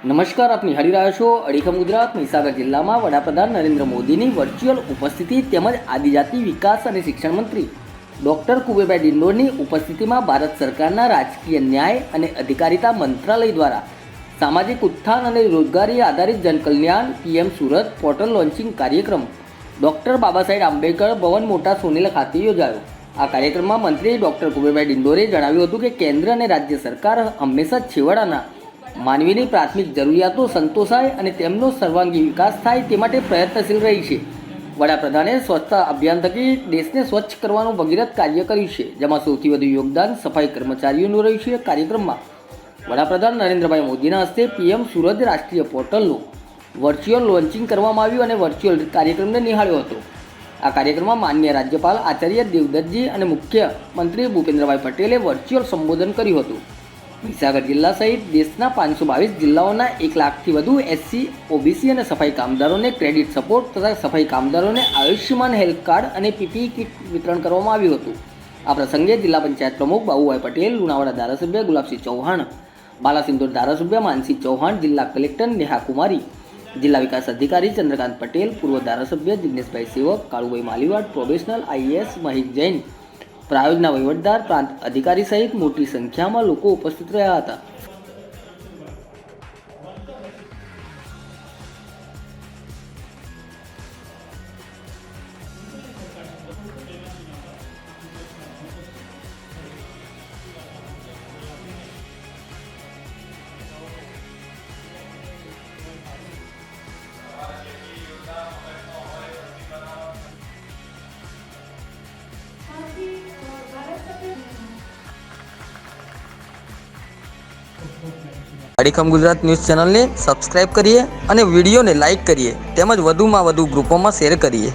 નમસ્કાર, આપ નિહાળી રહ્યા છો અડીખમ ગુજરાત. મહીસાગર જિલ્લામાં વડાપ્રધાન નરેન્દ્ર મોદીની વર્ચ્યુઅલ ઉપસ્થિતિ તેમજ આદિજાતિ વિકાસ અને શિક્ષણ મંત્રી ડૉક્ટર કુબેરભાઈ ડિંડોરની ઉપસ્થિતિમાં ભારત સરકારના રાજકીય ન્યાય અને અધિકારિતા મંત્રાલય દ્વારા સામાજિક ઉત્થાન અને રોજગારી આધારિત જનકલ્યાણ પીએમ સુરત પોર્ટલ લોન્ચિંગ કાર્યક્રમ ડૉક્ટર બાબા સાહેબ આંબેડકર ભવન મોટા સોનેલા ખાતે યોજાયો. આ કાર્યક્રમમાં મંત્રી ડૉક્ટર કુબેરભાઈ ડિંડોરે જણાવ્યું હતું કે કેન્દ્ર અને રાજ્ય સરકાર હંમેશા છેવાડાના માનવીની પ્રાથમિક જરૂરિયાતો સંતોષાય અને તેમનો સર્વાંગી વિકાસ થાય તે માટે પ્રયત્નશીલ રહી છે. વડાપ્રધાને સ્વચ્છતા અભિયાન થકી દેશને સ્વચ્છ કરવાનું ભગીરથ કાર્ય કર્યું છે, જેમાં સૌથી વધુ યોગદાન સફાઈ કર્મચારીઓનું રહ્યું છે. કાર્યક્રમમાં વડાપ્રધાન નરેન્દ્રભાઈ મોદીના હસ્તે પીએમ સુરત રાષ્ટ્રીય પોર્ટલનું વર્ચ્યુઅલ લોન્ચિંગ કરવામાં આવ્યું અને વર્ચ્યુઅલ કાર્યક્રમને નિહાળ્યો હતો. આ કાર્યક્રમમાં માન્ય રાજ્યપાલ આચાર્ય દેવદત્તજી અને મુખ્યમંત્રી ભૂપેન્દ્રભાઈ પટેલે વર્ચ્યુઅલ સંબોધન કર્યું હતું. મહીસાગર જિલ્લા સહિત દેશના 522 જિલ્લાઓના 1 લાખથી વધુ એસસી, ઓબીસી અને સફાઈ કામદારોને ક્રેડિટ સપોર્ટ તથા સફાઈ કામદારોને આયુષ્યમાન હેલ્થ કાર્ડ અને પીપીઈ કિટ વિતરણ કરવામાં આવ્યું હતું. આ પ્રસંગે જિલ્લા પંચાયત પ્રમુખ બાબુભાઈ પટેલ, લુણાવાડા ધારાસભ્ય ગુલાબસિંહ ચૌહાણ, બાલાસિંદોર ધારાસભ્ય માનસિંહ ચૌહાણ, જિલ્લા કલેક્ટર નેહા કુમારી, જિલ્લા વિકાસ અધિકારી ચંદ્રકાંત પટેલ, પૂર્વ ધારાસભ્ય જિગ્નેશભાઈ સેવક, કાળુભાઈ માલીવાડ, પ્રોબેશનલ આઈએએસ મહિક જૈન, પ્રાયોજના વહીવટદાર, પ્રાંત અધિકારી સહિત મોટી સંખ્યામાં લોકો ઉપસ્થિત રહ્યા હતા. અડીખમ ગુજરાત ન્યૂઝ ચેનલને સબસ્ક્રાઇબ કરીએ અને વિડીયોને લાઇક કરીએ તેમજ વધુમાં વધુ ગ્રુપોમાં શેર કરીએ.